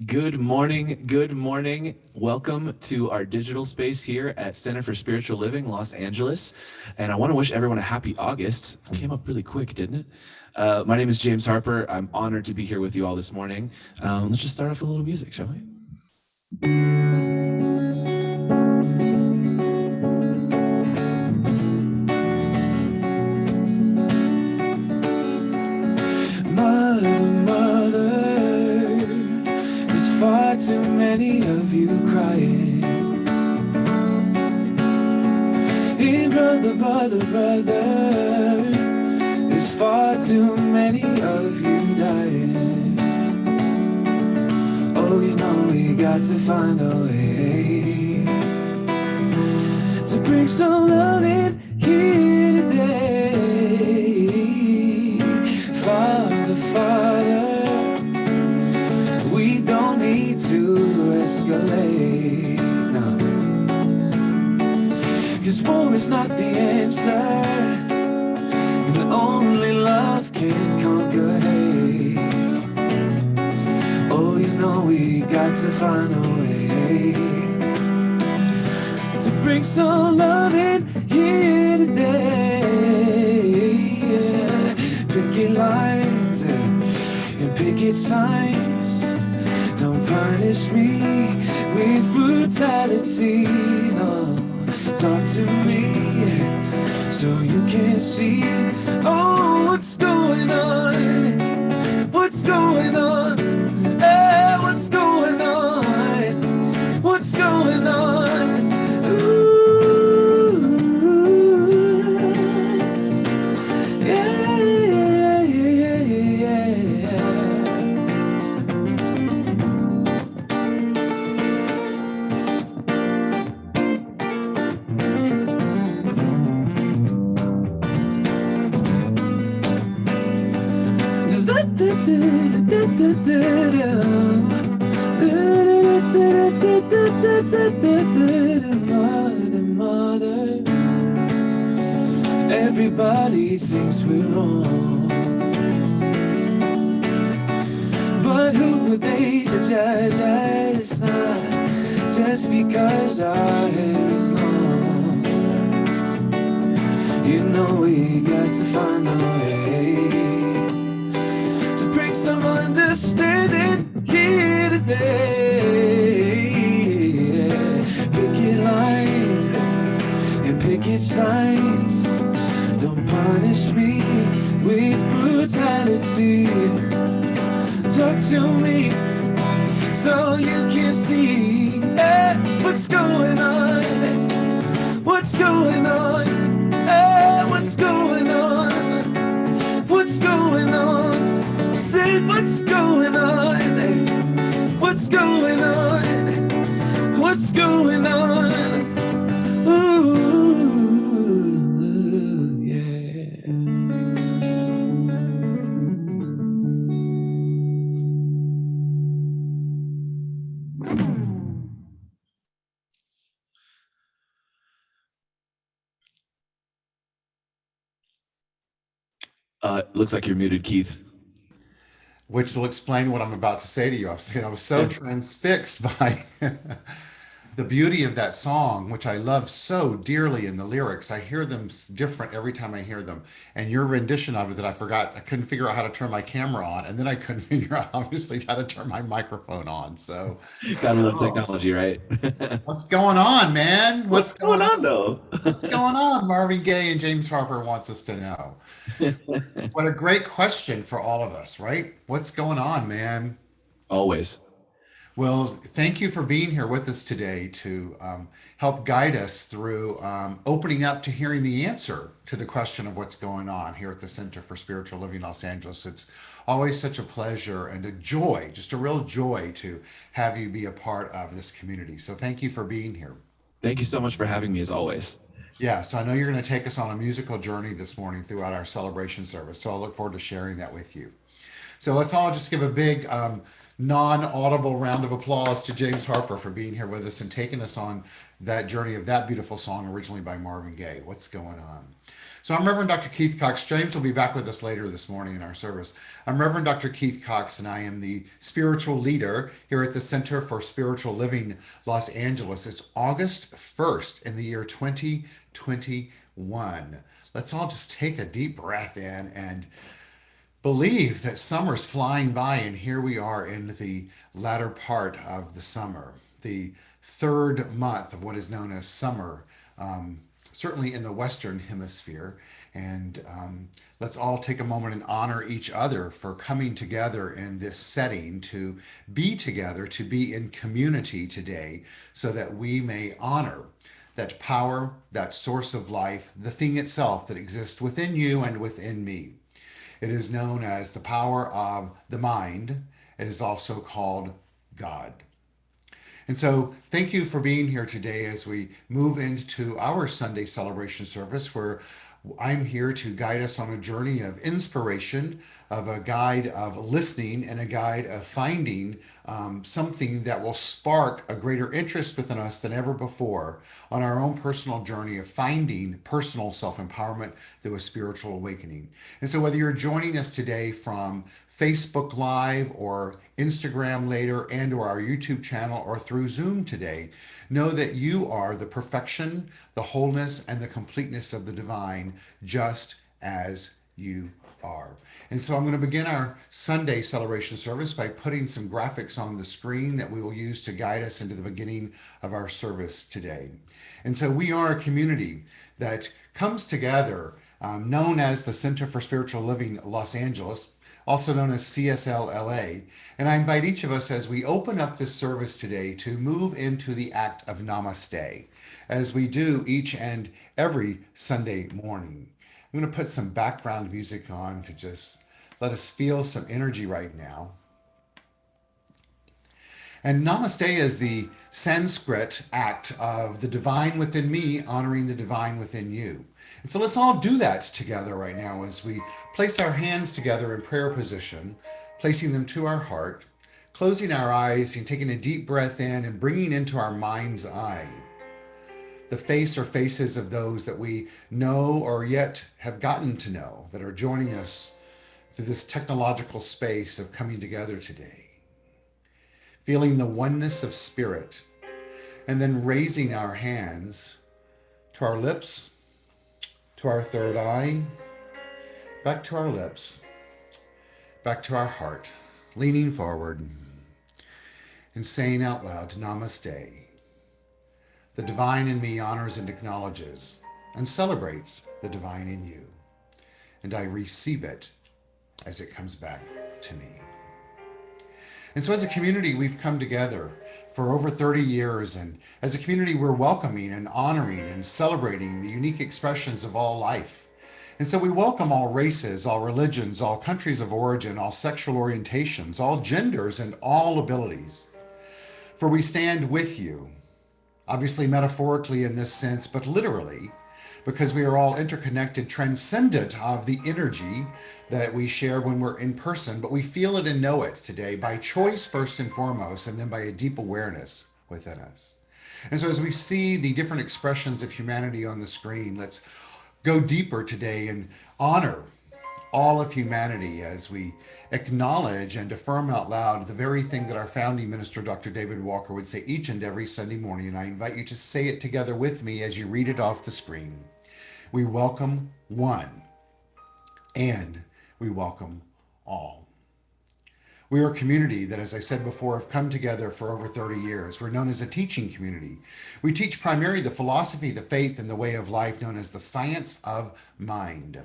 Good morning. Good morning. Welcome to our digital space here at Center for Spiritual Living, Los Angeles. And I want to wish everyone a happy August. Came up really quick, didn't it? My name is James Harper. I'm honored to be here with you all this morning. Let's just start off with a little music, shall we? Mother, there's far too many of you crying. Hey, brother, there's far too many of you dying. Oh, you know we got to find a way to bring some love in here today. Father, we don't need to escalate now, 'cause war is not the answer, and only love can conquer hate. Oh, you know we got to find a way to bring some love in here today. Yeah. Picket lines and picket signs. Don't punish me with brutality. No, talk to me so you can see. Oh, what's going on? What's going on? Hey, what's going on? What's going on? Ooh, yeah, yeah, yeah, yeah. Mother, everybody thinks we're wrong, but who are they to judge us? Not just because our hair is long. You know we got to find a way to bring some understanding here today. Picket lines and picket signs. Don't punish me with brutality. Talk to me so you can see what's going on. What's going on? What's going on? What's going on? Say what's going on? What's going on? What's going on? Ooh, yeah. Looks like you're muted, Keith. Which will explain what I'm about to say to you. I was so transfixed by the beauty of that song, which I love so dearly in the lyrics. I hear them different every time I hear them. And your rendition of it that I forgot, I couldn't figure out how to turn my camera on. And then I couldn't figure out, obviously, how to turn my microphone on. So, Gotta love oh, technology, right? what's going on, man? What's What's going going on, on? though? What's going on? Marvin Gaye and James Harper wants us to know. What a great question for all of us, right? What's going on, man? Always. Well, thank you for being here with us today to help guide us through opening up to hearing the answer to the question of what's going on here at the Center for Spiritual Living Los Angeles. It's always such a pleasure and a joy, just a real joy to have you be a part of this community. So thank you for being here. Thank you so much for having me, as always. Yeah, so I know you're going to take us on a musical journey this morning throughout our celebration service. So I look forward to sharing that with you. So let's all just give a big non-audible round of applause to James Harper for being here with us and taking us on that journey of that beautiful song originally by Marvin Gaye. What's going on? So I'm Reverend Dr. Keith Cox. James will be back with us later this morning in our service. I'm Reverend Dr. Keith Cox, and I am the spiritual leader here at the Center for Spiritual Living, Los Angeles. It's August 1st in the year 2021. Let's all just take a deep breath in and believe that summer's flying by, and here we are in the latter part of the summer, the third month of what is known as summer, certainly in the Western Hemisphere. And let's all take a moment and honor each other for coming together in this setting to be together, to be in community today, so that we may honor that power, that source of life, the thing itself that exists within you and within me. It is known as the power of the mind. It is also called God. And so thank you for being here today as we move into our Sunday celebration service, where I'm here to guide us on a journey of inspiration, of a guide of listening, and a guide of finding something that will spark a greater interest within us than ever before on our own personal journey of finding personal self-empowerment through a spiritual awakening. And so whether you're joining us today from Facebook Live or Instagram later and or our YouTube channel or through Zoom today, know that you are the perfection, the wholeness, and the completeness of the divine, just as you are. And so I'm going to begin our Sunday celebration service by putting some graphics on the screen that we will use to guide us into the beginning of our service today. And so we are a community that comes together, known as the Center for Spiritual Living Los Angeles, also known as CSL-LA. And I invite each of us, as we open up this service today, to move into the act of Namaste, as we do each and every Sunday morning. I'm going to put some background music on to just let us feel some energy right now. And Namaste is the Sanskrit act of the divine within me honoring the divine within you. And so let's all do that together right now as we place our hands together in prayer position, placing them to our heart, closing our eyes and taking a deep breath in and bringing into our mind's eye the face or faces of those that we know or yet have gotten to know that are joining us through this technological space of coming together today. Feeling the oneness of spirit, and then raising our hands to our lips, to our third eye, back to our lips, back to our heart, leaning forward and saying out loud, Namaste. The divine in me honors and acknowledges and celebrates the divine in you, and I receive it as it comes back to me. And so as a community, we've come together for over 30 years, and as a community, we're welcoming and honoring and celebrating the unique expressions of all life. And so we welcome all races, all religions, all countries of origin, all sexual orientations, all genders, and all abilities. For we stand with you, obviously metaphorically in this sense, but literally, because we are all interconnected, transcendent of the energy that we share when we're in person, but we feel it and know it today by choice first and foremost, and then by a deep awareness within us. And so as we see the different expressions of humanity on the screen, let's go deeper today and honor all of humanity as we acknowledge and affirm out loud the very thing that our founding minister, Dr. David Walker, would say each and every Sunday morning. And I invite you to say it together with me as you read it off the screen. We welcome one, and we welcome all. We are a community that, as I said before, have come together for over 30 years. We're known as a teaching community. We teach primarily the philosophy, the faith, and the way of life known as the science of mind.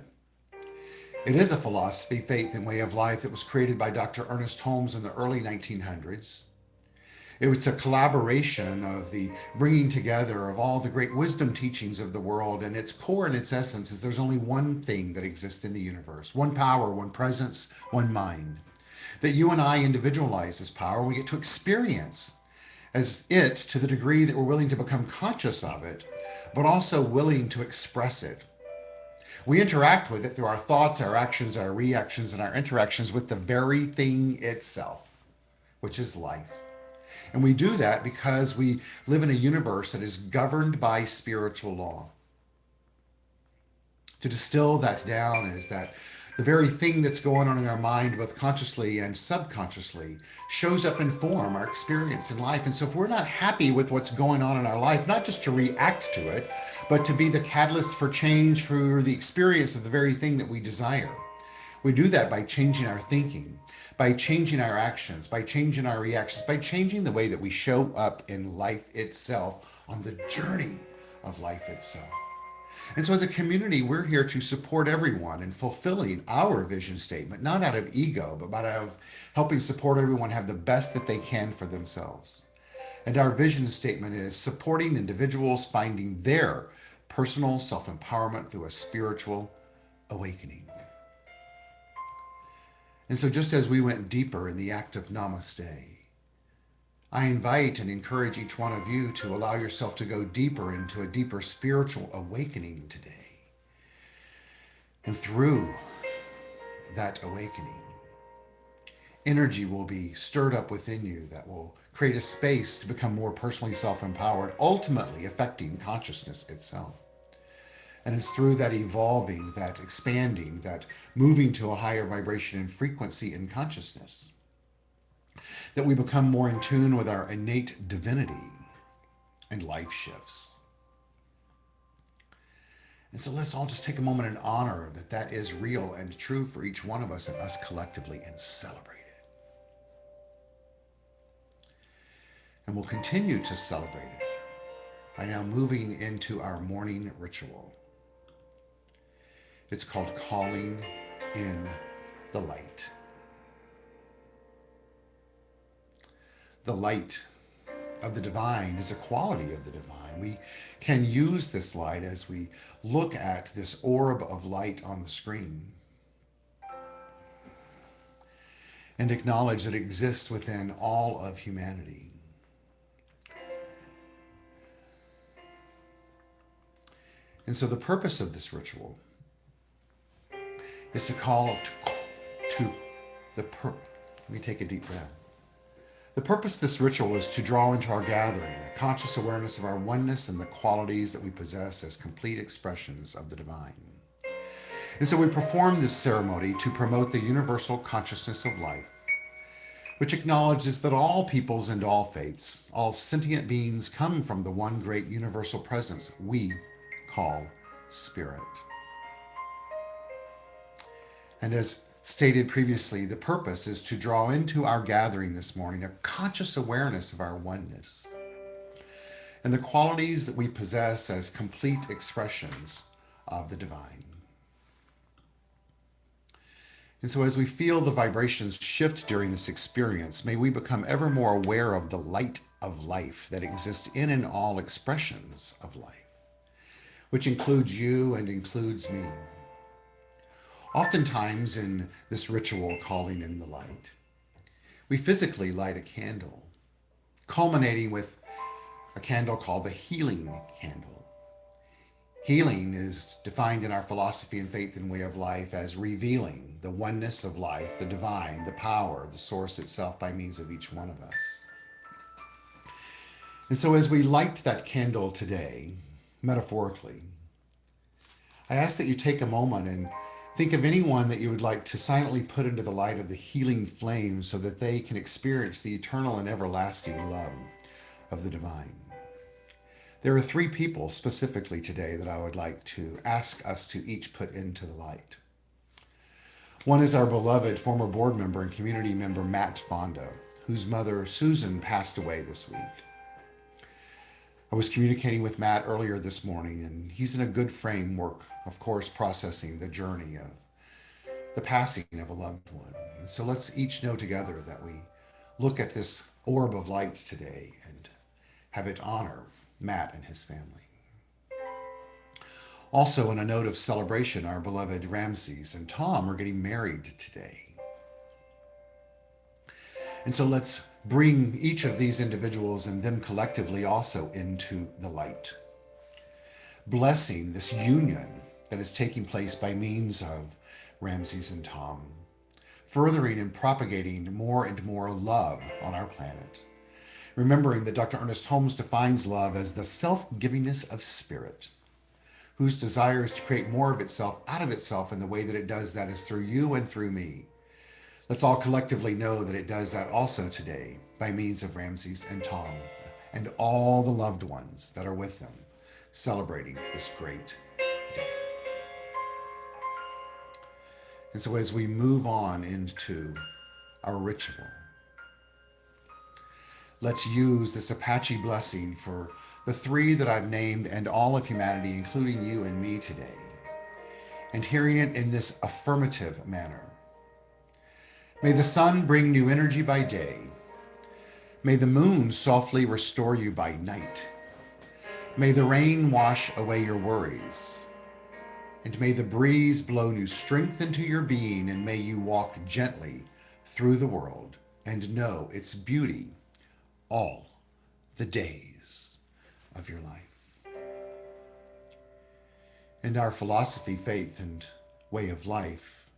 It is a philosophy, faith, and way of life that was created by Dr. Ernest Holmes in the early 1900s. It was a collaboration of the bringing together of all the great wisdom teachings of the world, and its core and its essence is there's only one thing that exists in the universe, one power, one presence, one mind. That you and I individualize this power, we get to experience as it to the degree that we're willing to become conscious of it, but also willing to express it. We interact with it through our thoughts, our actions, our reactions, and our interactions with the very thing itself, which is life. And we do that because we live in a universe that is governed by spiritual law. To distill that down is that the very thing that's going on in our mind, both consciously and subconsciously, shows up in form, our experience in life. And so if we're not happy with what's going on in our life, not just to react to it, but to be the catalyst for change for the experience of the very thing that we desire. We do that by changing our thinking, by changing our actions, by changing our reactions, by changing the way that we show up in life itself, on the journey of life itself. And so, as a community, we're here to support everyone in fulfilling our vision statement, not out of ego, but out of helping support everyone have the best that they can for themselves. And our vision statement is supporting individuals finding their personal self empowerment through a spiritual awakening. And so, just as we went deeper in the act of namaste, I invite and encourage each one of you to allow yourself to go deeper into a deeper spiritual awakening today. And through that awakening, energy will be stirred up within you that will create a space to become more personally self-empowered, ultimately affecting consciousness itself. And it's through that evolving, that expanding, that moving to a higher vibration and frequency in consciousness that we become more in tune with our innate divinity and life shifts. And so let's all just take a moment and honor that that is real and true for each one of us and us collectively, and celebrate it. And we'll continue to celebrate it by now moving into our morning ritual. It's called calling in the light. The light of the divine is a quality of the divine. We can use this light as we look at this orb of light on the screen and acknowledge that it exists within all of humanity. And so the purpose of this ritual is to call to let me take a deep breath. The purpose of this ritual is to draw into our gathering a conscious awareness of our oneness and the qualities that we possess as complete expressions of the divine. And so we perform this ceremony to promote the universal consciousness of life, which acknowledges that all peoples and all faiths, all sentient beings come from the one great universal presence we call Spirit. And as stated previously, the purpose is to draw into our gathering this morning a conscious awareness of our oneness and the qualities that we possess as complete expressions of the divine. And so as we feel the vibrations shift during this experience, may we become ever more aware of the light of life that exists in and all expressions of life, which includes you and includes me. Oftentimes in this ritual calling in the light, we physically light a candle, culminating with a candle called the healing candle. Healing is defined in our philosophy and faith and way of life as revealing the oneness of life, the divine, the power, the source itself by means of each one of us. And so as we light that candle today, metaphorically, I ask that you take a moment and think of anyone that you would like to silently put into the light of the healing flame so that they can experience the eternal and everlasting love of the divine. There are 3 people specifically today that I would like to ask us to each put into the light. One is our beloved former board member and community member, Matt Fonda, whose mother, Susan, passed away this week. I was communicating with Matt earlier this morning, and he's in a good framework, of course, processing the journey of the passing of a loved one. And so let's each know together that we look at this orb of light today and have it honor Matt and his family. Also, in a note of celebration, our beloved Ramses and Tom are getting married today. And so let's bring each of these individuals and them collectively also into the light, blessing this union that is taking place by means of Ramses and Tom, furthering and propagating more and more love on our planet, remembering that Dr. Ernest Holmes defines love as the self-givingness of spirit, whose desire is to create more of itself out of itself, and the way that it does that is through you and through me. Let's all collectively know that it does that also today by means of Ramses and Tom and all the loved ones that are with them celebrating this great day. And so as we move on into our ritual, let's use this Apache blessing for the three that I've named and all of humanity, including you and me today, and hearing it in this affirmative manner. May the sun bring new energy by day. May the moon softly restore you by night. May the rain wash away your worries. And may the breeze blow new strength into your being, and may you walk gently through the world and know its beauty all the days of your life. In our philosophy, faith, and way of life,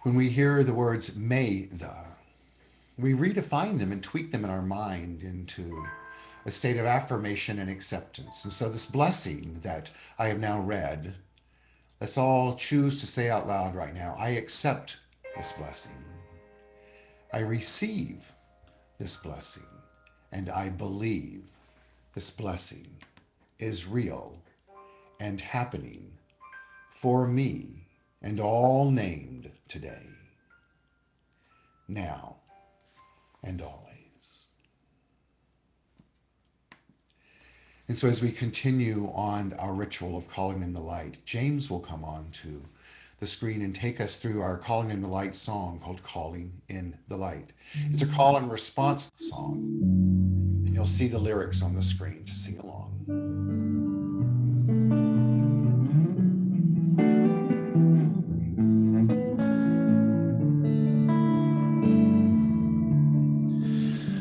when we hear the words may the, we redefine them and tweak them in our mind into a state of affirmation and acceptance. And so this blessing that I have now read, let's all choose to say out loud right now, I accept this blessing. I receive this blessing. And I believe this blessing is real and happening for me and all named today, now and always. And so as we continue on our ritual of calling in the light, James will come on to the screen and take us through our Calling in the Light song called Calling in the Light. It's a call and response song, and you'll see the lyrics on the screen to sing along.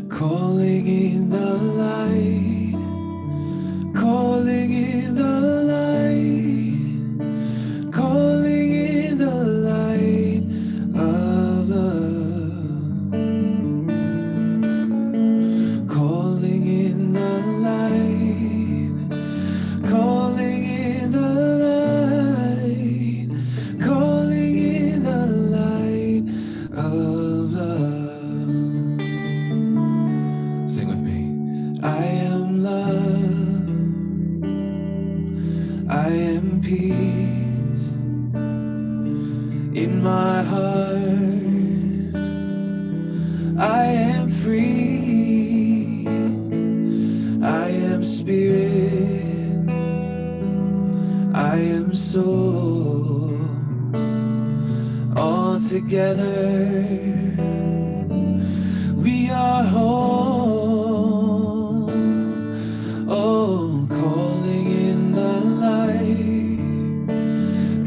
Calling in the light, calling in the light, calling in the light of love, calling in the light, calling in the light, calling in the light of love. Sing with me. I am love, I am peace in my heart, I am free, I am spirit, I am soul, all together we are whole. Oh, calling in the light,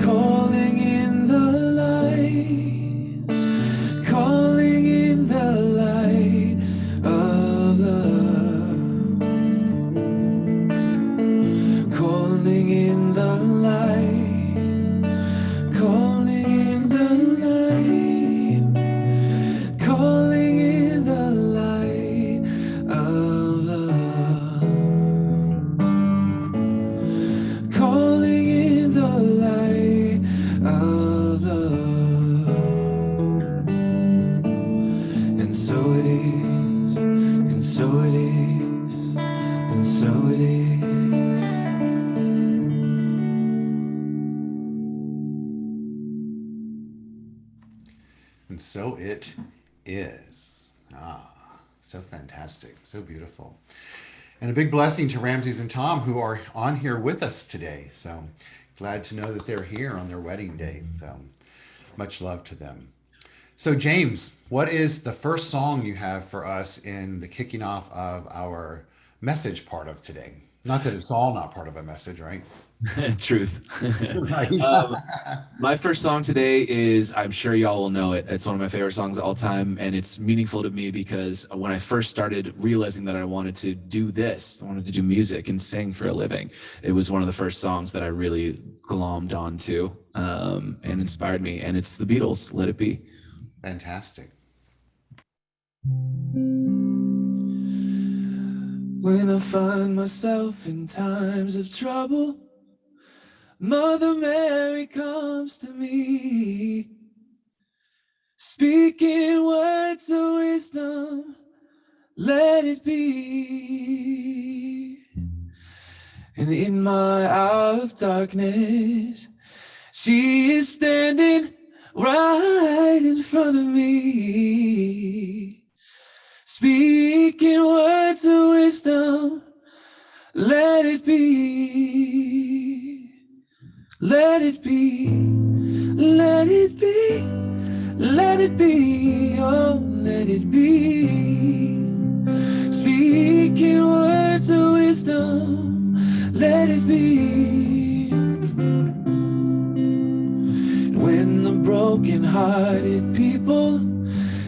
calling in the light, calling in the light of love, calling in the light, calling in the light, calling in the light of love, calling in the light of love. And so it is, and so it is, and so it is. And so it is. Ah, so fantastic, so beautiful. And a big blessing to Ramses and Tom, who are on here with us today. So glad to know that they're here on their wedding day. So much love to them. So James, what is the first song you have for us in the kicking off of our message part of today? Not that it's all not part of a message, right? Truth. Right. My first song today is, I'm sure y'all will know it. It's one of my favorite songs of all time, and it's meaningful to me because when I first started realizing that I wanted to do this, I wanted to do music and sing for a living, it was one of the first songs that I really glommed onto and inspired me, and it's the Beatles, Let It Be. Fantastic. When I find myself in times of trouble, Mother Mary comes to me, speaking words of wisdom, let it be. And in my hour of darkness, she is standing right in front of me, speaking words of wisdom, let it be. Let it be, let it be, let it be, oh, let it be. Speaking words of wisdom, let it be. When the broken-hearted people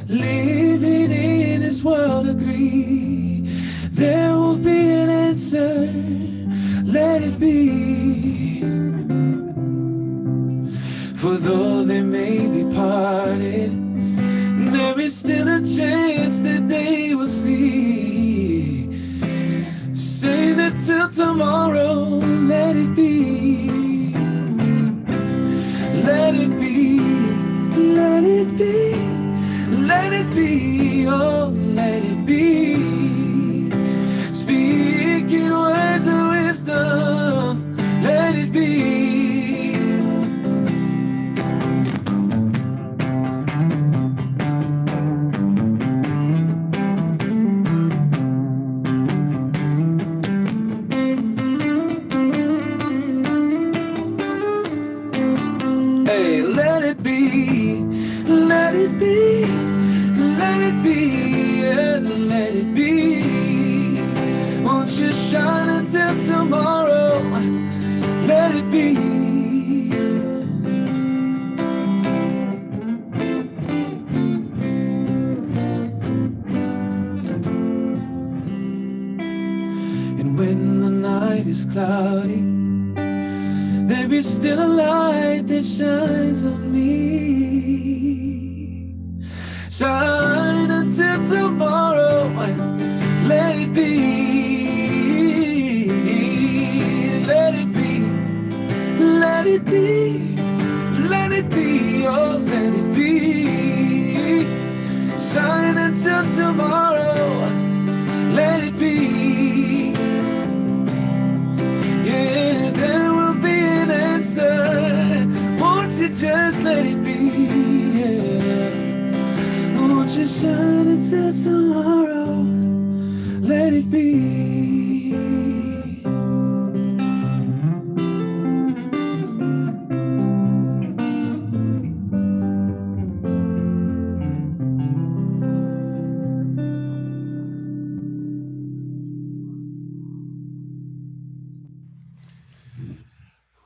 living in this world agree, there will be an answer, let it be. For though they may be parted, there is still a chance that they will see. Say that till tomorrow, let it be. Let it be, let it be, let it be, oh, let it be. Speaking words of wisdom, let it be. Hey, let it be, let it be, let it be, yeah, let it be. Won't you shine until tomorrow? Let it be. And when the night is cloudy, there is still a light that shines on me. Shine until tomorrow, let it be. Let it be, let it be, let it be, oh, let it be. Shine until tomorrow, let it be. Yeah, there will be an answer. Won't you just let it be? Yeah. Won't you shine until tomorrow? Let it be.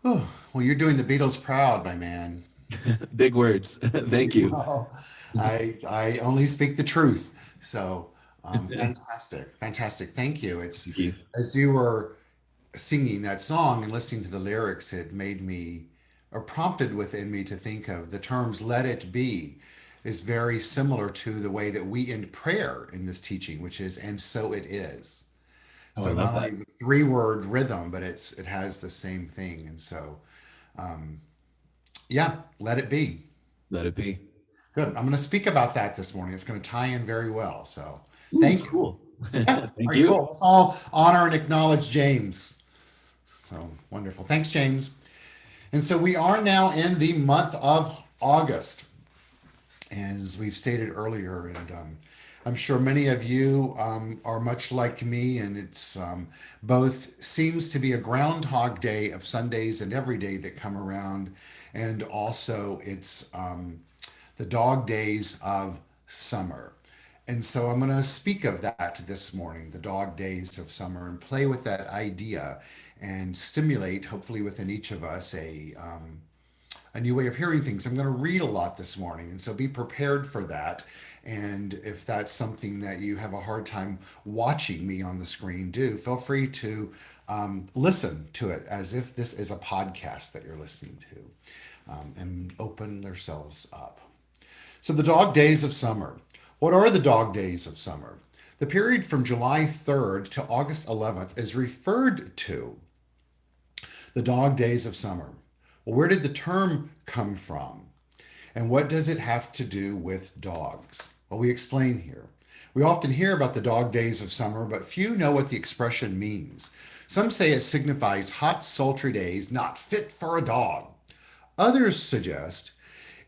Oh, well, you're doing the Beatles proud, my man. Big words. Thank you. Well, I only speak the truth. So fantastic, fantastic. Thank you. It's Thank you. as you were singing that song and listening to the lyrics, it made me or prompted within me to think of the terms "let it be" is very similar to the way that we end prayer in this teaching, which is "and so it is." Oh, I So love not that. only the three-word rhythm, but it has the same thing. And so yeah, let it be. Let it be. Good. I'm going to speak about that this morning. It's going to tie in very well. So Ooh, thank you. cool. Yeah. Thank Very you. cool. Let's all honor and acknowledge James. So wonderful. Thanks, James. And so we are now in the month of August, as we've stated earlier. And I'm sure many of you are much like me, and it's both seems to be a groundhog day of Sundays and every day that come around. And also, it's the dog days of summer. And so I'm going to speak of that this morning, the dog days of summer, and play with that idea and stimulate, hopefully, within each of us a new way of hearing things. I'm going to read a lot this morning, and so be prepared for that. And if that's something that you have a hard time watching me on the screen, do feel free to listen to it as if this is a podcast that you're listening to, and open yourselves up. So, the dog days of summer. What are the dog days of summer? The period from July 3rd to August 11th is referred to The dog days of summer. Well, where did the term come from? And what does it have to do with dogs? Well, we explain here. We often hear about the dog days of summer, but few know what the expression means. Some say it signifies hot, sultry days not fit for a dog. Others suggest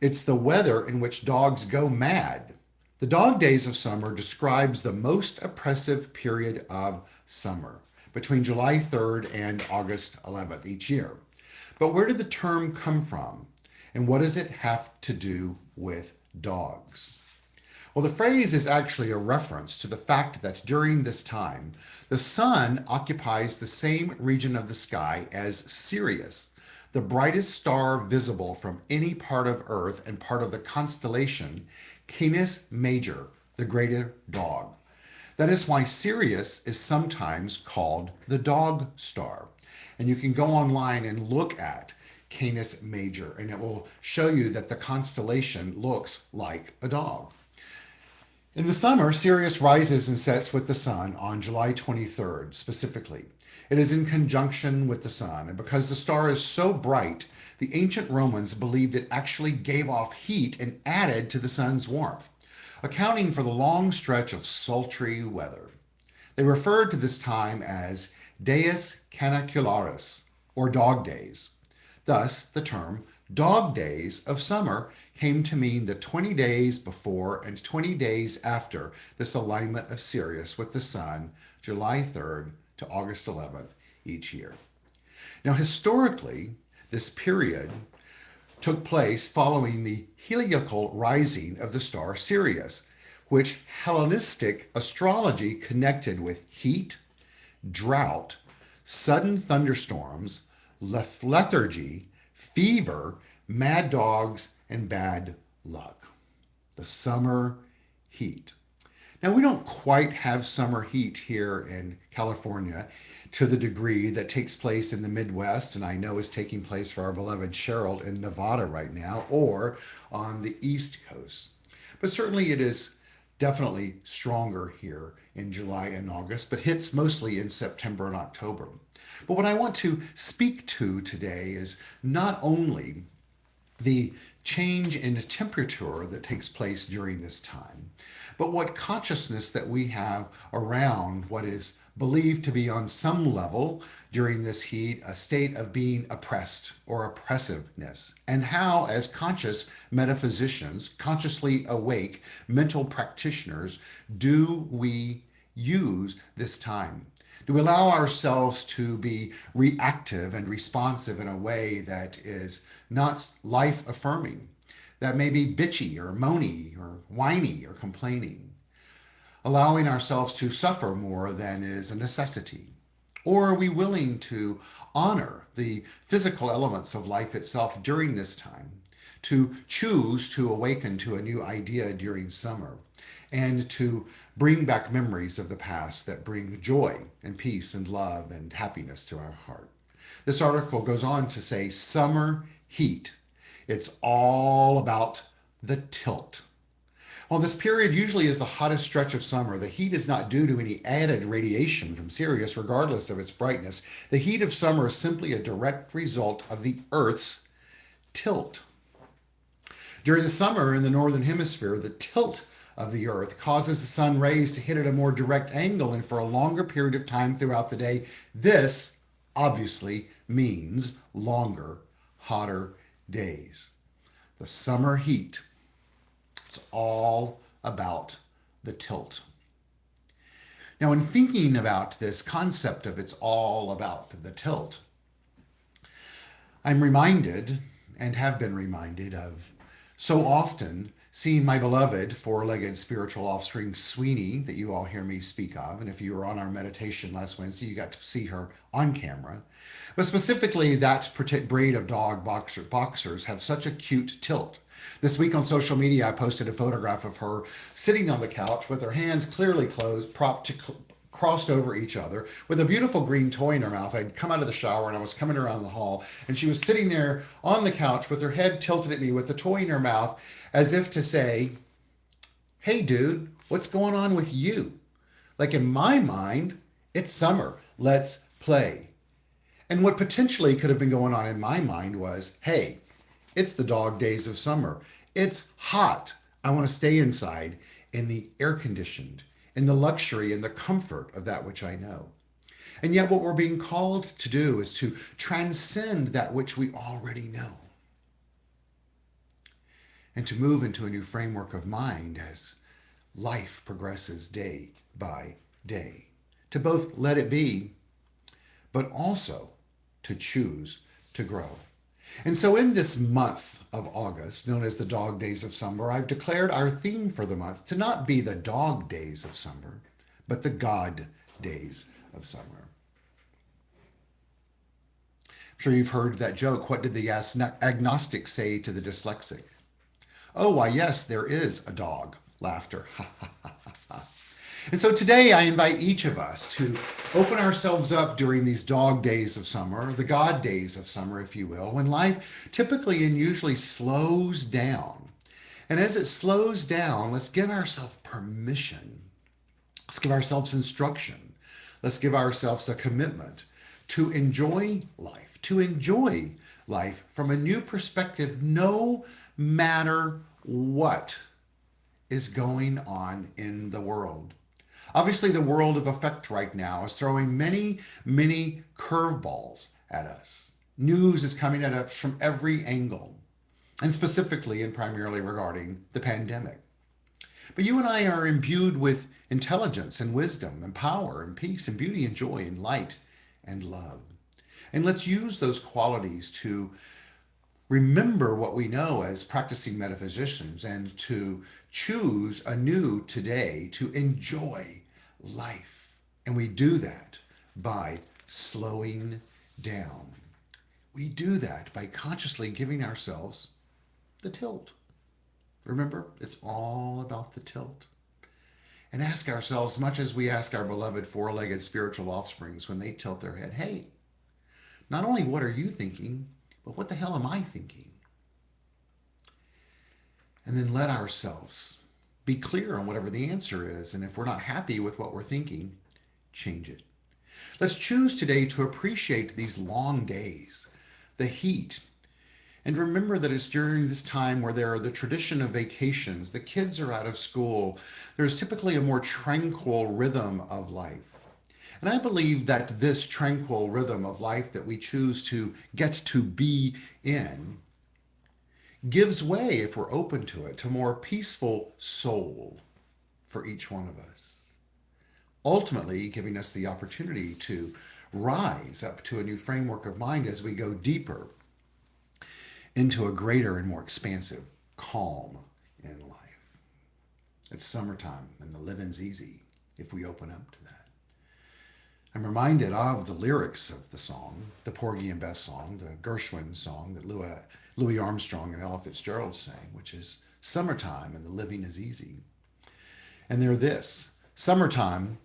it's the weather in which dogs go mad. The dog days of summer describes the most oppressive period of summer, between July 3rd and August 11th each year. But where did the term come from? And what does it have to do with dogs? Well, the phrase is actually a reference to the fact that during this time, the sun occupies the same region of the sky as Sirius, the brightest star visible from any part of Earth and part of the constellation Canis Major, the greater dog. That is why Sirius is sometimes called the dog star. And you can go online and look at Canis Major, and it will show you that the constellation looks like a dog. In the summer, Sirius rises and sets with the sun on July 23rd, specifically. It is in conjunction with the sun, and because the star is so bright, the ancient Romans believed it actually gave off heat and added to the sun's warmth, accounting for the long stretch of sultry weather. They referred to this time as Dies Canicularis, or dog days. Thus, the term dog days of summer came to mean the 20 days before and 20 days after this alignment of Sirius with the sun, July 3rd to August 11th each year. Now, historically, this period took place following the heliacal rising of the star Sirius, which Hellenistic astrology connected with heat, drought, sudden thunderstorms, lethargy, fever, mad dogs, and bad luck. The summer heat. Now, we don't quite have summer heat here in California to the degree that takes place in the Midwest, and I know is taking place for our beloved Cheryl in Nevada right now, or on the East Coast. But certainly it is definitely stronger here in July and August, but hits mostly in September and October. But what I want to speak to today is not only the change in temperature that takes place during this time, but what consciousness that we have around what is believed to be on some level during this heat a state of being oppressed or oppressiveness, and how, as conscious metaphysicians, consciously awake mental practitioners, do we use this time? Do we allow ourselves to be reactive and responsive in a way that is not life affirming, that may be bitchy or moany or whiny or complaining, allowing ourselves to suffer more than is a necessity? Or are we willing to honor the physical elements of life itself during this time, to choose to awaken to a new idea during summer, and to bring back memories of the past that bring joy and peace and love and happiness to our heart? This article goes on to say, summer heat. It's all about the tilt. While this period usually is the hottest stretch of summer, the heat is not due to any added radiation from Sirius, regardless of its brightness. The heat of summer is simply a direct result of the Earth's tilt. During the summer in the northern hemisphere, the tilt of the Earth causes the sun rays to hit at a more direct angle and for a longer period of time throughout the day. This obviously means longer, hotter days. The summer heat. It's all about the tilt. Now, in thinking about this concept of it's all about the tilt, I'm reminded and have been reminded of so often seeing my beloved four-legged spiritual offspring, Sweeney, that you all hear me speak of. And if you were on our meditation last Wednesday, you got to see her on camera. But specifically, that breed of dog boxers have such a cute tilt. This week on social media, I posted a photograph of her sitting on the couch with her hands clearly closed, crossed over each other, with a beautiful green toy in her mouth. I'd come out of the shower and I was coming around the hall, and she was sitting there on the couch with her head tilted at me with the toy in her mouth, as if to say, hey dude, what's going on with you? Like, in my mind, it's summer, let's play. And what potentially could have been going on in my mind was, hey, it's the dog days of summer. It's hot. I want to stay inside in the air conditioned, in the luxury and the comfort of that which I know. And yet, what we're being called to do is to transcend that which we already know and to move into a new framework of mind as life progresses day by day. To both let it be, but also to choose to grow. And so, in this month of August, known as the Dog Days of Summer, I've declared our theme for the month to not be the dog days of summer, but the God days of summer. I'm sure you've heard that joke. What did the agnostic say to the dyslexic? Oh, why, yes, there is a dog. Laughter. And so today I invite each of us to open ourselves up during these dog days of summer, the God days of summer, if you will, when life typically and usually slows down. And as it slows down, let's give ourselves permission. Let's give ourselves instruction. Let's give ourselves a commitment to enjoy life from a new perspective, no matter what is going on in the world. Obviously, the world of effect right now is throwing many, many curveballs at us. News is coming at us from every angle, and specifically and primarily regarding the pandemic. But you and I are imbued with intelligence and wisdom and power and peace and beauty and joy and light and love. And let's use those qualities to remember what we know as practicing metaphysicians and to choose anew today to enjoy life. And we do that by slowing down. We do that by consciously giving ourselves the tilt. Remember, it's all about the tilt. And ask ourselves, much as we ask our beloved four-legged spiritual offsprings when they tilt their head, hey, not only what are you thinking, but what the hell am I thinking? And then let ourselves be clear on whatever the answer is. And if we're not happy with what we're thinking, change it. Let's choose today to appreciate these long days, the heat, and remember that it's during this time where there are the tradition of vacations, the kids are out of school, there's typically a more tranquil rhythm of life. And I believe that this tranquil rhythm of life that we choose to get to be in gives way, if we're open to it, to more peaceful soul for each one of us. Ultimately, giving us the opportunity to rise up to a new framework of mind as we go deeper into a greater and more expansive calm in life. It's summertime and the living's easy if we open up to that. I'm reminded of the lyrics of the song, the Porgy and Bess song, the Gershwin song that Louis Armstrong and Ella Fitzgerald sang, which is summertime and the living is easy. And they're this: summertime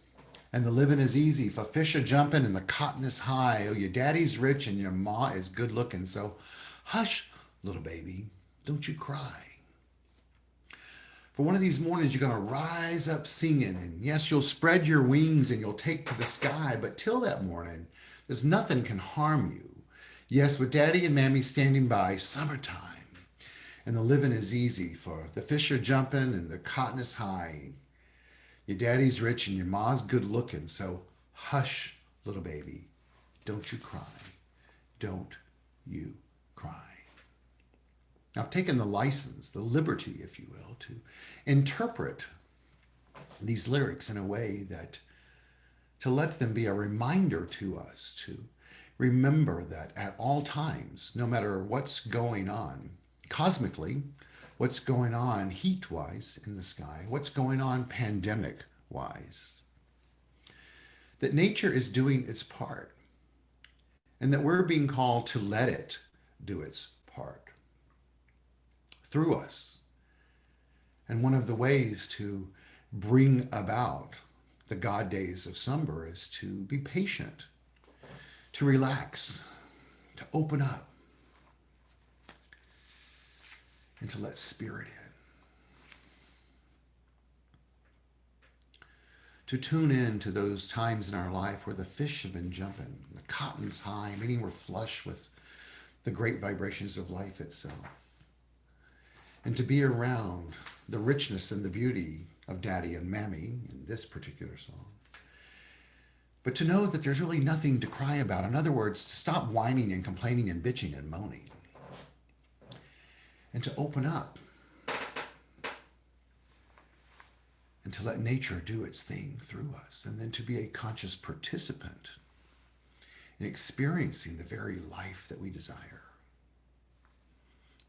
and the living is easy, for fish are jumping and the cotton is high. Oh, your daddy's rich and your ma is good looking. So hush, little baby, don't you cry. For one of these mornings, you're going to rise up singing. And yes, you'll spread your wings and you'll take to the sky. But till that morning, there's nothing can harm you. Yes, with daddy and mammy standing by, summertime. And the living is easy, for the fish are jumping and the cotton is high. Your daddy's rich and your ma's good looking. So hush, little baby, don't you cry. Don't you cry. Now, I've taken the license, the liberty, if you will, to interpret these lyrics in a way that to let them be a reminder to us to remember that at all times, no matter what's going on cosmically, what's going on heat-wise in the sky, what's going on pandemic-wise, that nature is doing its part and that we're being called to let it do its part through us. And one of the ways to bring about the God days of summer is to be patient, to relax, to open up, and to let spirit in. to tune in to those times in our life where the fish have been jumping, the cotton's high, meaning we're flush with the great vibrations of life itself, and to be around the richness and the beauty of Daddy and Mammy in this particular song. But to know that there's really nothing to cry about. In other words, to stop whining and complaining and bitching and moaning. And to open up. And to let nature do its thing through us. And then to be a conscious participant in experiencing the very life that we desire.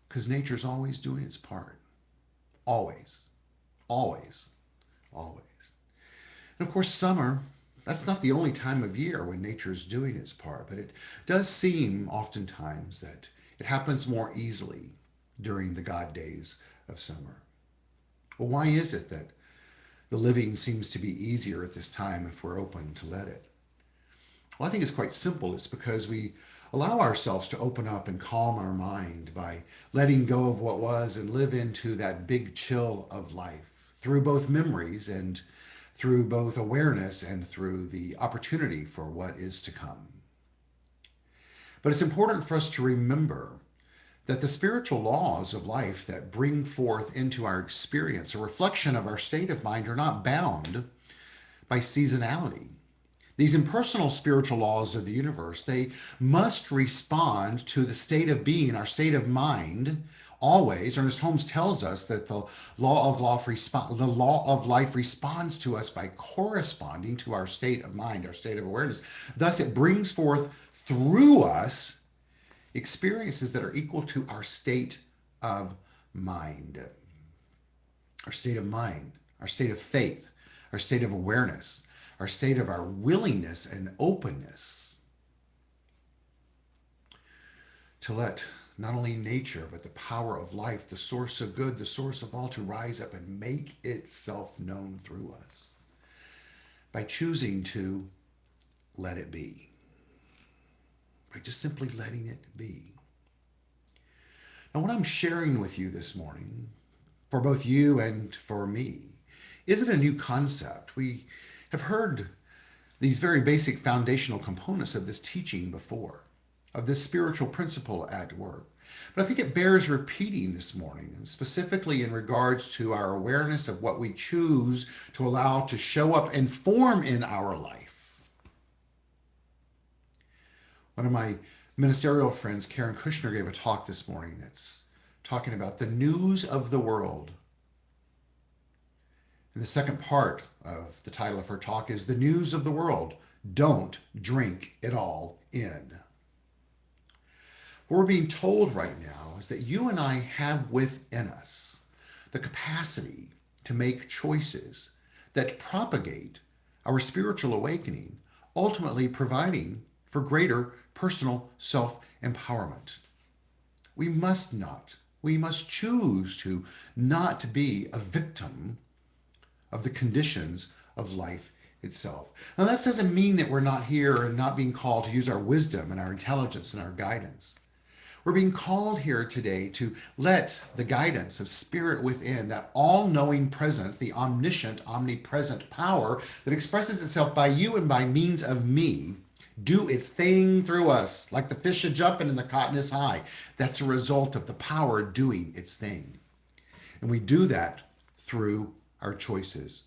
Because nature's always doing its part. Always. Always. Always. And of course, summer, that's not the only time of year when nature's doing its part, but it does seem oftentimes that it happens more easily during the God days of summer. Well, why is it that the living seems to be easier at this time if we're open to let it? Well, I think it's quite simple. It's because we allow ourselves to open up and calm our mind by letting go of what was and live into that big chill of life through both memories and through both awareness and through the opportunity for what is to come. But it's important for us to remember that the spiritual laws of life that bring forth into our experience a reflection of our state of mind are not bound by seasonality. These impersonal spiritual laws of the universe, they must respond to the state of being, our state of mind, always. Ernest Holmes tells us that the law of life responds to us by corresponding to our state of mind, our state of awareness. Thus, it brings forth through us experiences that are equal to our state of mind. Our state of mind, our state of faith, our state of awareness, our state of our willingness and openness to let not only nature, but the power of life, the source of good, the source of all, to rise up and make itself known through us by choosing to let it be, by just simply letting it be. Now, what I'm sharing with you this morning, for both you and for me, isn't a new concept. We have heard these very basic foundational components of this teaching before, of this spiritual principle at work. But I think it bears repeating this morning, and specifically in regards to our awareness of what we choose to allow to show up and form in our life. One of my ministerial friends, Karen Kushner, gave a talk this morning that's talking about the news of the world. And the second part of the title of her talk is The News of the World. Don't drink it all in. What we're being told right now is that you and I have within us the capacity to make choices that propagate our spiritual awakening, ultimately providing for greater personal self-empowerment. We must choose to not be a victim of the conditions of life itself. Now, that doesn't mean that we're not here and not being called to use our wisdom and our intelligence and our guidance. We're being called here today to let the guidance of spirit within, that all-knowing present, the omniscient, omnipresent power that expresses itself by you and by means of me, do its thing through us, like the fish are jumping and the cotton is high. That's a result of the power doing its thing. And we do that through our choices.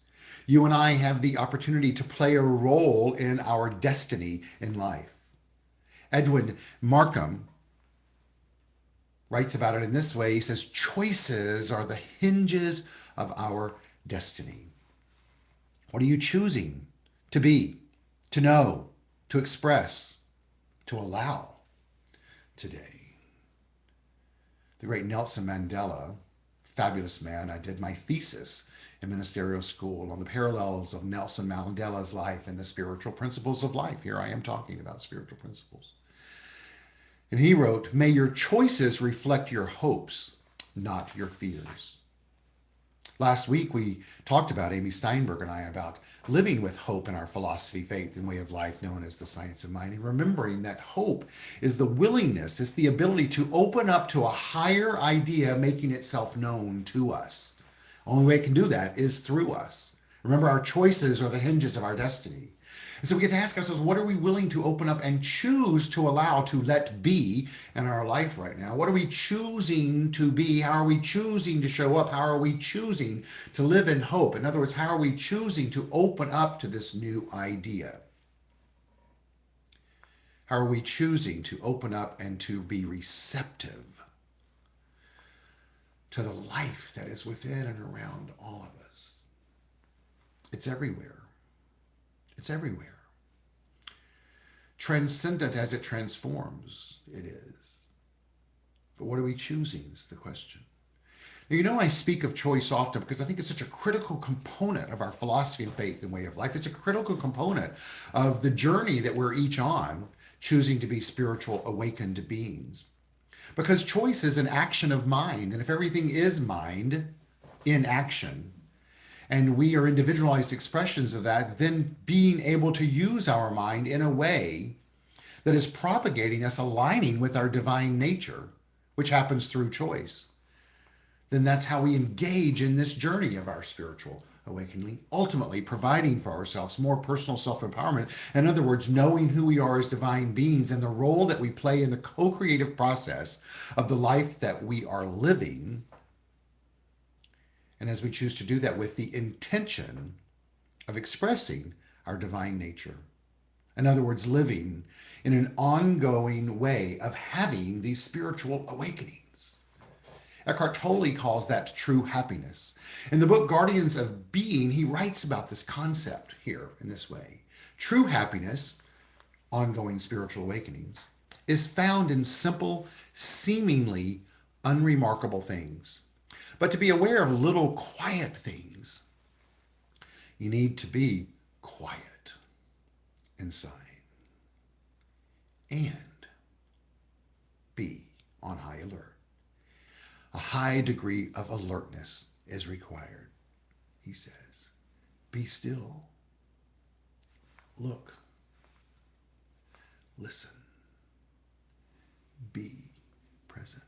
You and I have the opportunity to play a role in our destiny in life. Edwin Markham writes about it in this way. He says, choices are the hinges of our destiny. What are you choosing to be, to know, to express, to allow today? The great Nelson Mandela, fabulous man. I did my thesis in ministerial school on the parallels of Nelson Mandela's life and the spiritual principles of life. Here I am talking about spiritual principles. And he wrote, may your choices reflect your hopes, not your fears. Last week, we talked about, Amy Steinberg and I, about living with hope in our philosophy, faith, and way of life known as the science of mind, and remembering that hope is the willingness, it's the ability to open up to a higher idea making itself known to us. Only way it can do that is through us. Remember, our choices are the hinges of our destiny. And so we get to ask ourselves, what are we willing to open up and choose to allow to let be in our life right now? What are we choosing to be? How are we choosing to show up? How are we choosing to live in hope? In other words, how are we choosing to open up to this new idea? How are we choosing to open up and to be receptive to the life that is within and around all of us? It's everywhere. It's everywhere. Transcendent as it transforms, it is. But what are we choosing is the question. Now, I speak of choice often because I think it's such a critical component of our philosophy and faith and way of life. It's a critical component of the journey that we're each on, choosing to be spiritual awakened beings. Because choice is an action of mind. And if everything is mind in action, and we are individualized expressions of that, then being able to use our mind in a way that is propagating us, aligning with our divine nature, which happens through choice, then that's how we engage in this journey of our spiritual awakening, ultimately providing for ourselves more personal self-empowerment. In other words, knowing who we are as divine beings and the role that we play in the co-creative process of the life that we are living. And as we choose to do that with the intention of expressing our divine nature. In other words, living in an ongoing way of having these spiritual awakenings. Eckhart Tolle calls that true happiness. In the book Guardians of Being, he writes about this concept here in this way. True happiness, ongoing spiritual awakenings, is found in simple, seemingly unremarkable things. But to be aware of little quiet things, you need to be quiet inside and be on high alert. A high degree of alertness is required, he says. Be still. Look. Listen. Be present.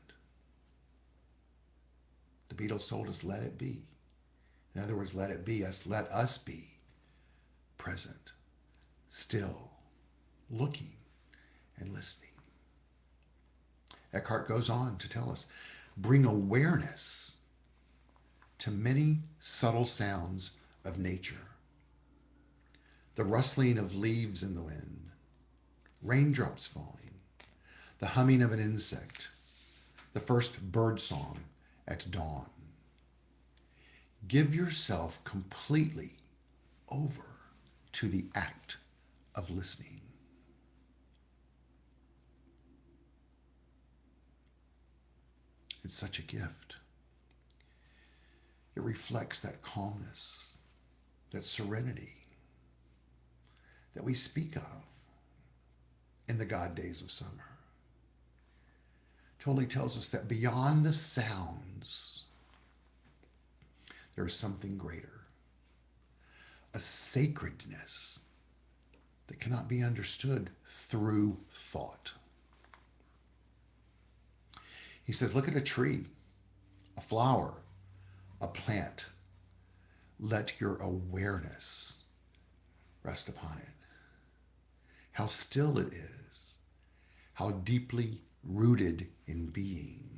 The Beatles told us, let it be. In other words, let it be us. Let us be present, still, looking and listening. Eckhart goes on to tell us, bring awareness to many subtle sounds of nature. The rustling of leaves in the wind, raindrops falling, the humming of an insect, the first bird song at dawn. Give yourself completely over to the act of listening. It's such a gift. It reflects that calmness, that serenity that we speak of in the God days of summer. Tolle tells us that beyond the sounds, there is something greater, a sacredness that cannot be understood through thought. He says, look at a tree, a flower, a plant. Let your awareness rest upon it. How still it is, how deeply rooted in being.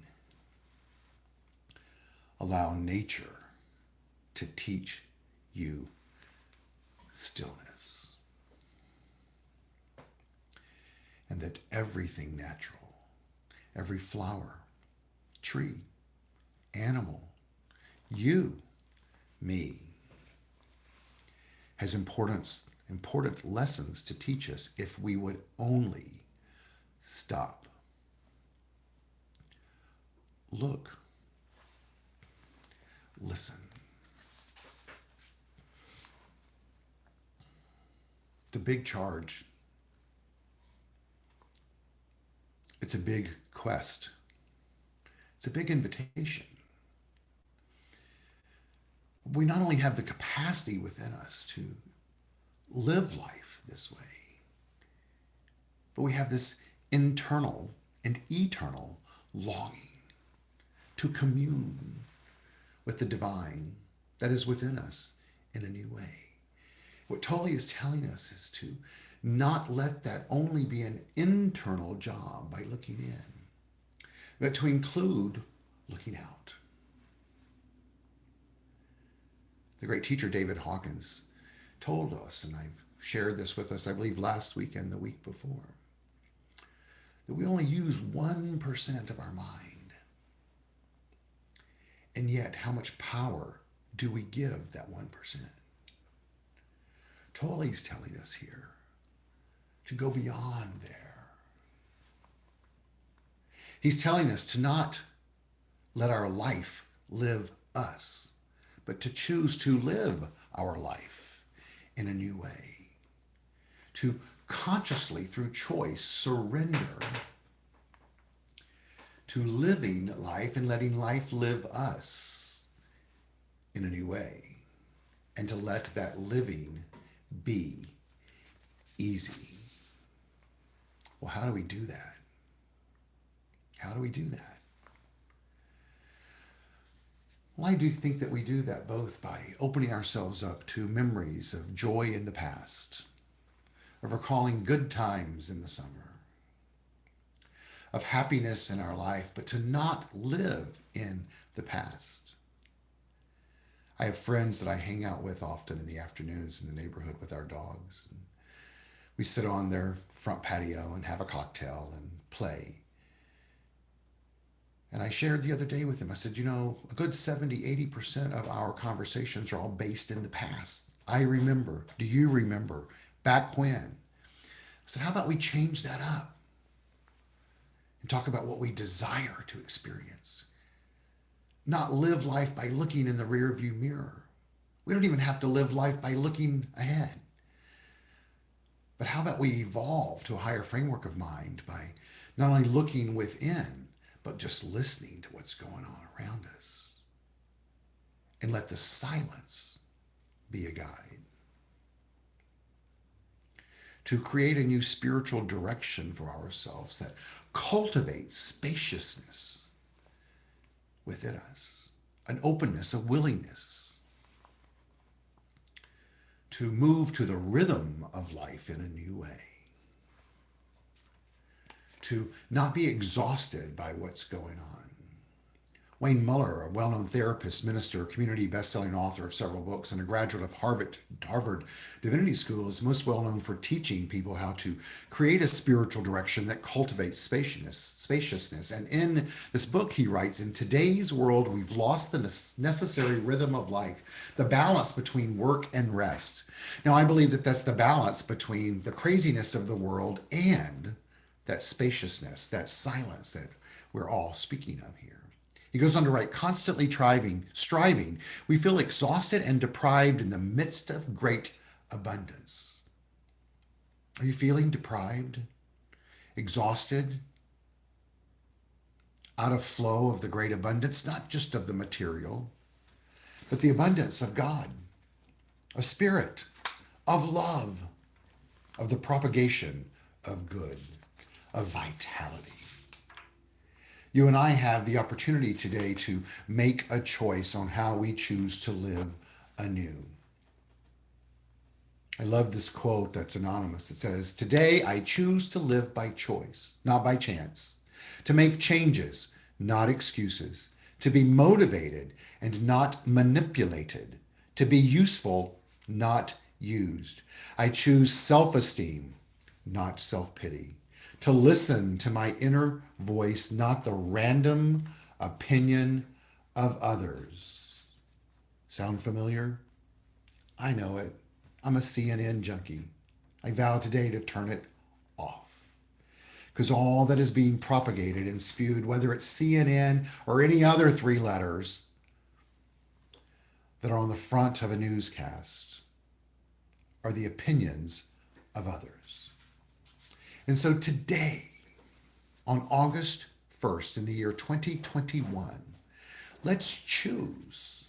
Allow nature to teach you stillness. And that everything natural, every flower, tree, animal, you, me, has important lessons to teach us if we would only stop. Look. Listen. The big charge. It's a big quest. It's a big invitation. We not only have the capacity within us to live life this way, but we have this internal and eternal longing to commune with the divine that is within us in a new way. What Tolle is telling us is to not let that only be an internal job by looking in, but to include looking out. The great teacher David Hawkins told us, and I've shared this with us, I believe, last week and the week before, that we only use 1% of our mind. And yet, how much power do we give that 1%? Tolle's telling us here to go beyond there. He's telling us to not let our life live us, but to choose to live our life in a new way. To consciously, through choice, surrender to living life and letting life live us in a new way. And to let that living be easy. Well, how do we do that? How do we do that? Well, I do think that we do that both by opening ourselves up to memories of joy in the past, of recalling good times in the summer, of happiness in our life, but to not live in the past. I have friends that I hang out with often in the afternoons in the neighborhood with our dogs. And we sit on their front patio and have a cocktail and play. And I shared the other day with them, I said, a good 70-80% of our conversations are all based in the past. I remember. Do you remember? Back when? I said, how about we change that up and talk about what we desire to experience? Not live life by looking in the rearview mirror. We don't even have to live life by looking ahead. But how about we evolve to a higher framework of mind by not only looking within, but just listening to what's going on around us. And let the silence be a guide. To create a new spiritual direction for ourselves that cultivates spaciousness within us, an openness, a willingness to move to the rhythm of life in a new way, to not be exhausted by what's going on. Wayne Muller, a well-known therapist, minister, community best-selling author of several books, and a graduate of Harvard Divinity School, is most well-known for teaching people how to create a spiritual direction that cultivates spaciousness. And in this book, he writes, in today's world, we've lost the necessary rhythm of life, the balance between work and rest. Now, I believe that that's the balance between the craziness of the world and that spaciousness, that silence that we're all speaking of here. He goes on to write, constantly striving, we feel exhausted and deprived in the midst of great abundance. Are you feeling deprived, exhausted, out of flow of the great abundance, not just of the material, but the abundance of God, of spirit, of love, of the propagation of good, of vitality? You and I have the opportunity today to make a choice on how we choose to live anew. I love this quote that's anonymous. It says, today I choose to live by choice, not by chance, to make changes, not excuses, to be motivated and not manipulated, to be useful, not used. I choose self-esteem, not self-pity, to listen to my inner voice, not the random opinion of others. Sound familiar? I know it. I'm a CNN junkie. I vow today to turn it off. Because all that is being propagated and spewed, whether it's CNN or any other three letters that are on the front of a newscast, are the opinions of others. And so today, on August 1st in the year 2021, let's choose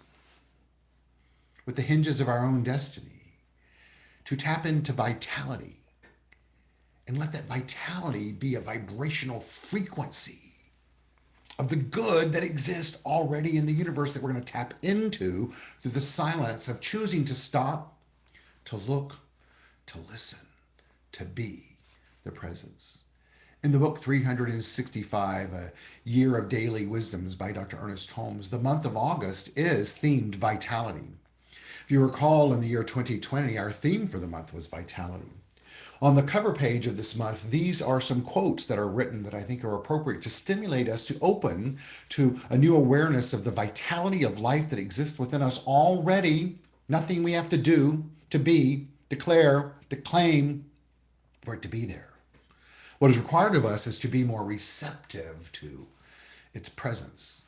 with the hinges of our own destiny to tap into vitality and let that vitality be a vibrational frequency of the good that exists already in the universe that we're going to tap into through the silence of choosing to stop, to look, to listen, to be the presence. In the book 365, A Year of Daily Wisdoms by Dr. Ernest Holmes, the month of August is themed vitality. If you recall, in the year 2020, our theme for the month was vitality. On the cover page of this month, these are some quotes that are written that I think are appropriate to stimulate us to open to a new awareness of the vitality of life that exists within us already. Nothing we have to do, to be, declare, to claim for it to be there. What is required of us is to be more receptive to its presence.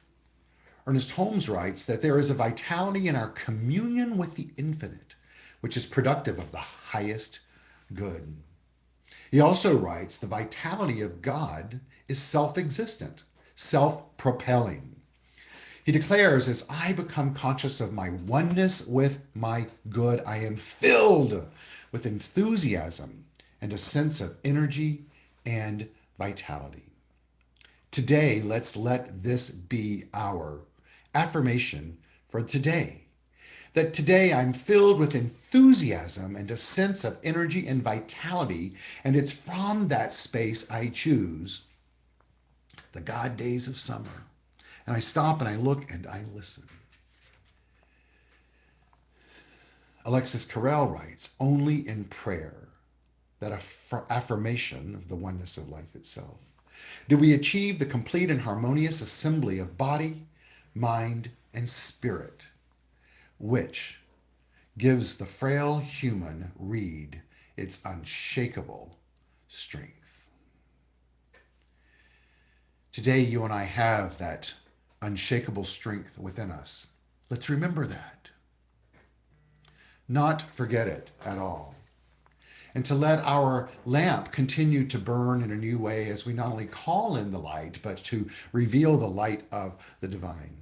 Ernest Holmes writes that there is a vitality in our communion with the infinite, which is productive of the highest good. He also writes the vitality of God is self-existent, self-propelling. He declares, as I become conscious of my oneness with my good, I am filled with enthusiasm and a sense of energy and vitality. Today, let's let this be our affirmation for today. That today I'm filled with enthusiasm and a sense of energy and vitality, and it's from that space I choose the God days of summer. And I stop and I look and I listen. Alexis Carrel writes, only in prayer, that affirmation of the oneness of life itself, do we achieve the complete and harmonious assembly of body, mind, and spirit, which gives the frail human reed its unshakable strength. Today, you and I have that unshakable strength within us. Let's remember that. Not forget it at all. And to let our lamp continue to burn in a new way as we not only call in the light, but to reveal the light of the divine.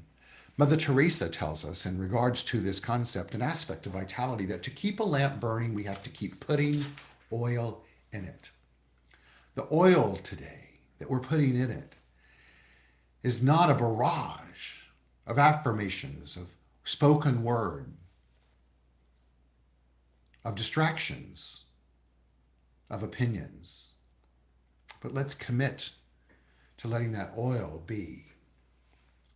Mother Teresa tells us in regards to this concept, an aspect of vitality, that to keep a lamp burning, we have to keep putting oil in it. The oil today that we're putting in it is not a barrage of affirmations, of spoken word, of distractions, of opinions. But let's commit to letting that oil be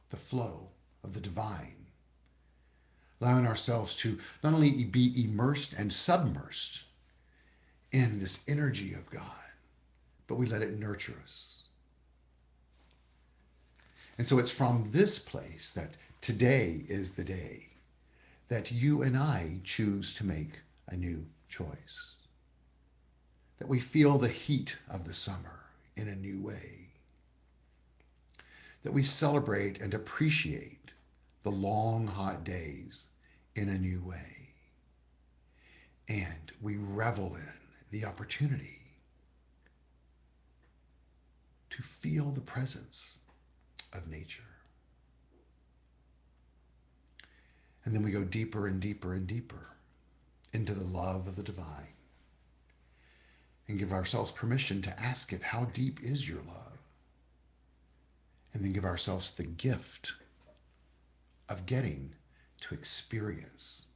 the flow of the divine, allowing ourselves to not only be immersed and submersed in this energy of God, but we let it nurture us. And so it's from this place that today is the day that you and I choose to make a new choice. That we feel the heat of the summer in a new way. That we celebrate and appreciate the long, hot days in a new way. And we revel in the opportunity to feel the presence of nature. And then we go deeper and deeper and deeper into the love of the divine and give ourselves permission to ask it, how deep is your love? And then give ourselves the gift of getting to experience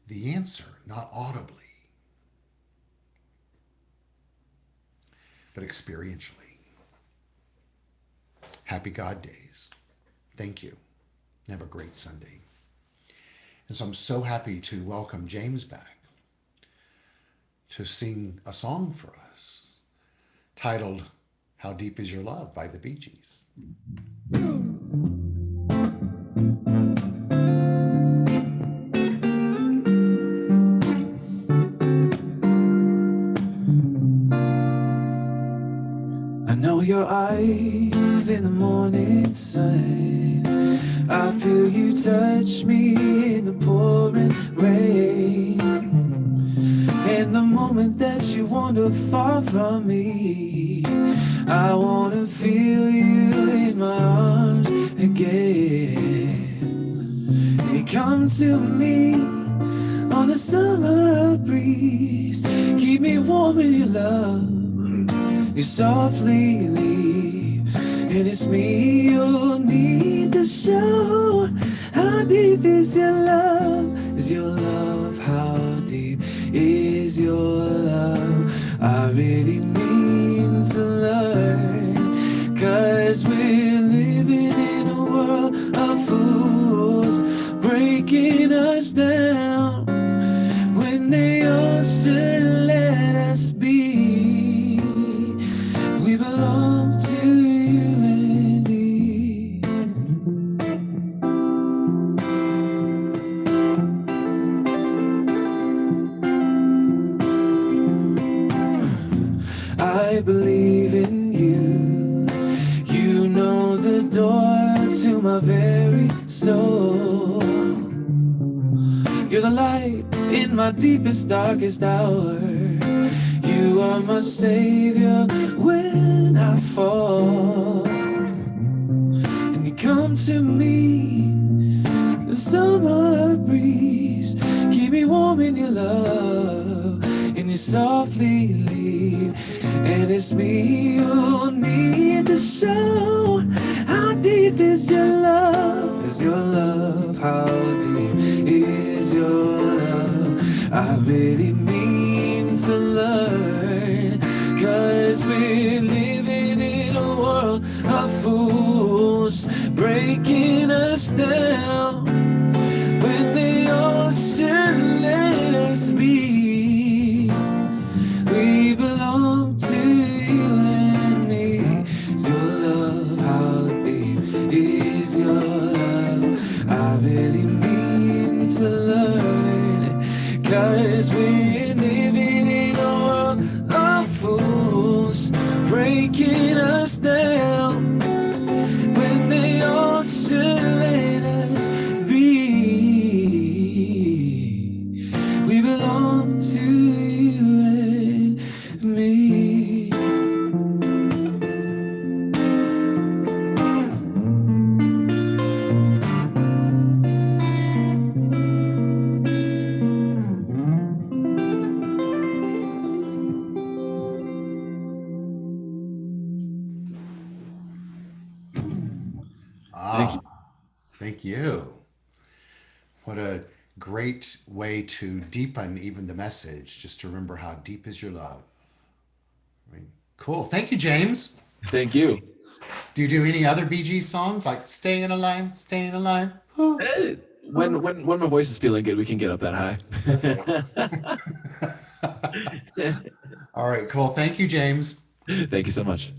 the answer, not audibly, but experientially. Happy God days. Thank you. Have a great Sunday. And so I'm so happy to welcome James back to sing a song for us titled How Deep Is Your Love by the Bee Gees. I know your eyes in the morning sun. I feel you touch me in the pouring rain. And the moment that you wander far from me, I wanna feel you in my arms again. And you come to me on a summer breeze, keep me warm in your love. You softly leave And it's me you'll need to show. How deep is your love? Is your love? How deep is your love? I really mean to learn, 'cause we're living in a world of fools, breaking us down when they all should let us be. We belong to you and me. I believe in you. You know the door to my very soul. You're the light in my deepest, darkest hour. You are my savior when I fall. And you come to me, the summer breeze. Keep me warm in your love, and you softly leave. And it's me you'll need to show. How deep is your love? Is your love? How deep is your love? I really mean to learn, 'cause we're living in a world of fools, breaking us down when they all should let us be. We belong to you and me. Is your love? How deep is your love? I really mean to learn, 'cause we're living in a world of fools, breaking us down when they all should let us be. We belong to you and me. Thank Ah, you. thank you. What a great way to deepen even the message, just to remember how deep is your love. I mean, cool. Thank you, James. Thank you. Do you do any other Bee Gees songs like Staying Alive, Staying Alive? Ooh, When ooh. when when my voice is feeling good, we can get up that Okay. high. All right, cool. Thank you, James. Thank you so much.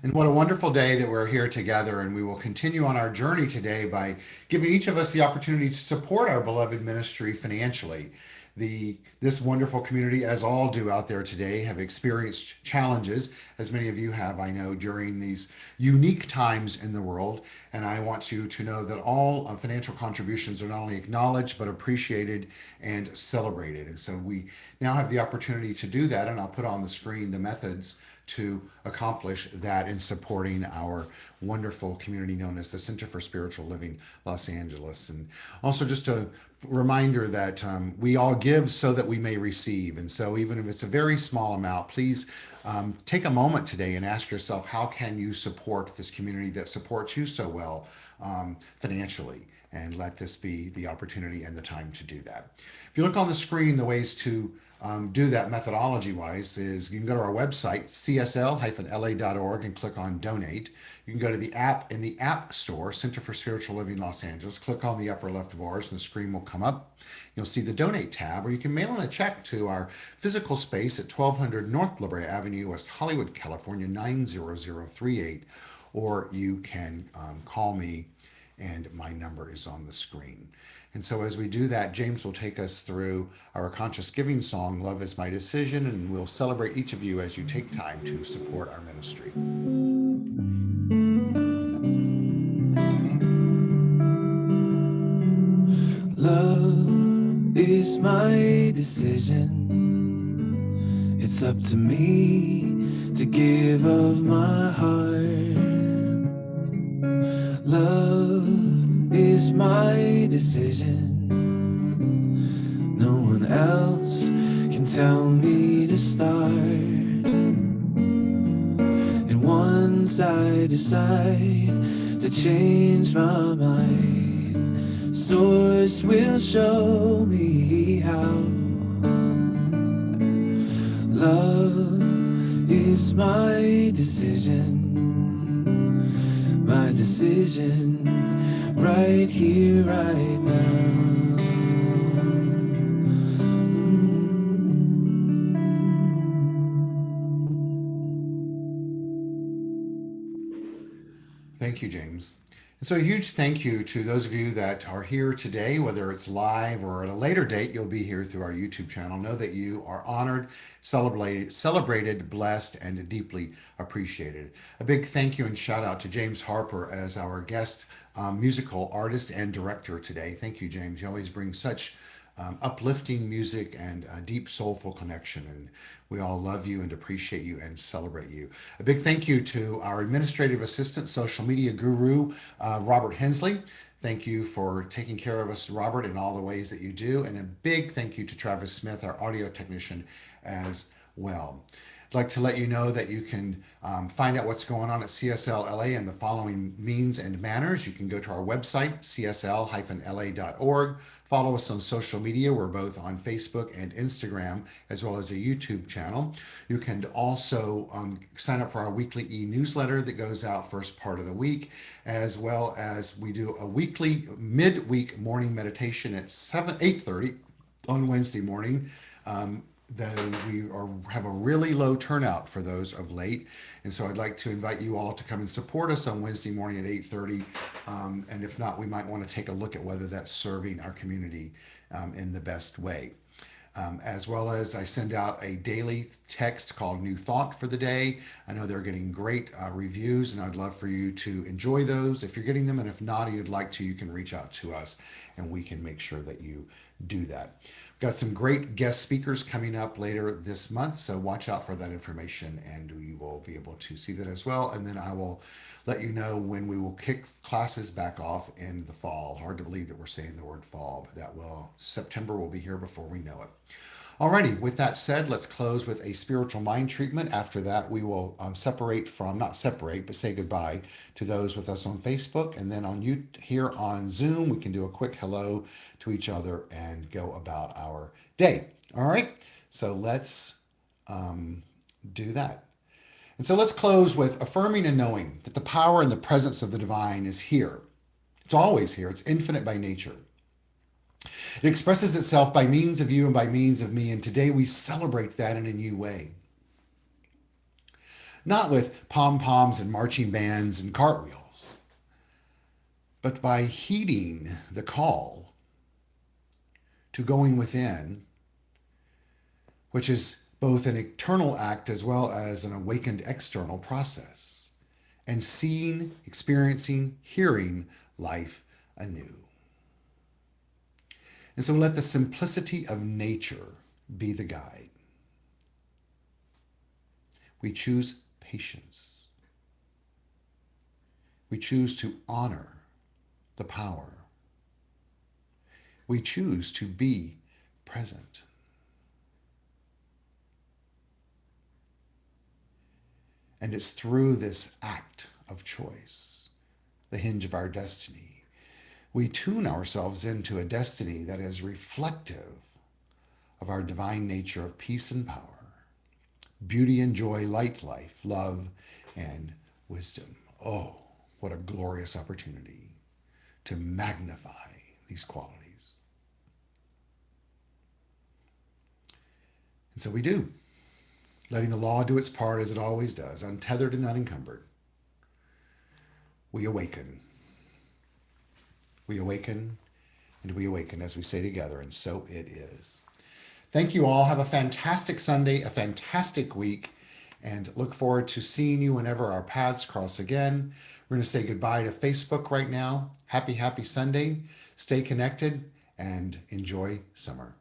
And what a wonderful day that we're here together. And we will continue on our journey today by giving each of us the opportunity to support our beloved ministry financially. This wonderful community, as all do out there today, have experienced challenges, as many of you have, I know, during these unique times in the world. And I want you to know that all financial contributions are not only acknowledged, but appreciated and celebrated. And so we now have the opportunity to do that. And I'll put on the screen the methods to accomplish that in supporting our wonderful community known as the Center for Spiritual Living Los Angeles. And also just a reminder that we all give so that we may receive. And so even if it's a very small amount, please take a moment today and ask yourself, how can you support this community that supports you so well financially? And let this be the opportunity and the time to do that. If you look on the screen, the ways to do that methodology-wise is you can go to our website, csl-la.org, and click on Donate. You can go to the app in the App Store, Center for Spiritual Living Los Angeles. Click on the upper left bars, and the screen will come up. You'll see the Donate tab, or you can mail in a check to our physical space at 1200 North La Brea Avenue, West Hollywood, California, 90038. Or you can call me, and my number is on the screen. And so as we do that, James will take us through our conscious giving song, Love is My Decision, and we'll celebrate each of you as you take time to support our ministry. Love is my decision. It's up to me to give of my heart. Love is my decision. No one else can tell me to start. And one from side to side to change my mind. Source will show me how. Love is my decision, right here, right now. Thank you, James. And so a huge thank you to those of you that are here today, whether it's live or at a later date, you'll be here through our YouTube channel. Know that you are honored, celebrated, blessed, and deeply appreciated. A big thank you and shout out to James Harper as our guest musical artist and director today. Thank you, James. You always bring such uplifting music and a deep soulful connection, and we all love you and appreciate you and celebrate you. A big thank you to our administrative assistant, social media guru, Robert Hensley. Thank you for taking care of us, Robert, in all the ways that you do. And a big thank you to Travis Smith, our audio technician, as well. I'd like to let you know that you can find out what's going on at CSL-LA in the following means and manners. You can go to our website, csl-la.org. Follow us on social media. We're both on Facebook and Instagram, as well as a YouTube channel. You can also sign up for our weekly e-newsletter that goes out first part of the week, as well as we do a weekly midweek morning meditation at 8:30 on Wednesday morning. Have a really low turnout for those of late, and so I'd like to invite you all to come and support us on Wednesday morning at 8:30, and if not, we might want to take a look at whether that's serving our community in the best way. As well as I send out a daily text called New Thought for the day. I know they're getting great reviews, and I'd love for you to enjoy those if you're getting them, and if not, and you'd like to, you can reach out to us and we can make sure that you do that. We've got some great guest speakers coming up later this month, so watch out for that information and you will be able to see that as well. And then I will let you know when we will kick classes back off in the fall. Hard to believe that we're saying the word fall, but September will be here before we know it. Alrighty, with that said, let's close with a spiritual mind treatment. After that, we will not separate, but say goodbye to those with us on Facebook. And then here on Zoom, we can do a quick hello to each other and go about our day. All right, so let's do that. And so let's close with affirming and knowing that the power and the presence of the divine is here. It's always here. It's infinite by nature. It expresses itself by means of you and by means of me, and today we celebrate that in a new way. Not with pom-poms and marching bands and cartwheels, but by heeding the call to going within, which is both an eternal act as well as an awakened external process, and seeing, experiencing, hearing life anew. And so let the simplicity of nature be the guide. We choose patience. We choose to honor the power. We choose to be present. And it's through this act of choice, the hinge of our destiny, we tune ourselves into a destiny that is reflective of our divine nature of peace and power, beauty and joy, light, life, love, and wisdom. Oh, what a glorious opportunity to magnify these qualities. And so we do, letting the law do its part as it always does, untethered and unencumbered. We awaken. We awaken and we awaken, as we say together, and so it is. Thank you all. Have a fantastic Sunday, a fantastic week, and look forward to seeing you whenever our paths cross again. We're going to say goodbye to Facebook right now. Happy Sunday. Stay connected and enjoy summer.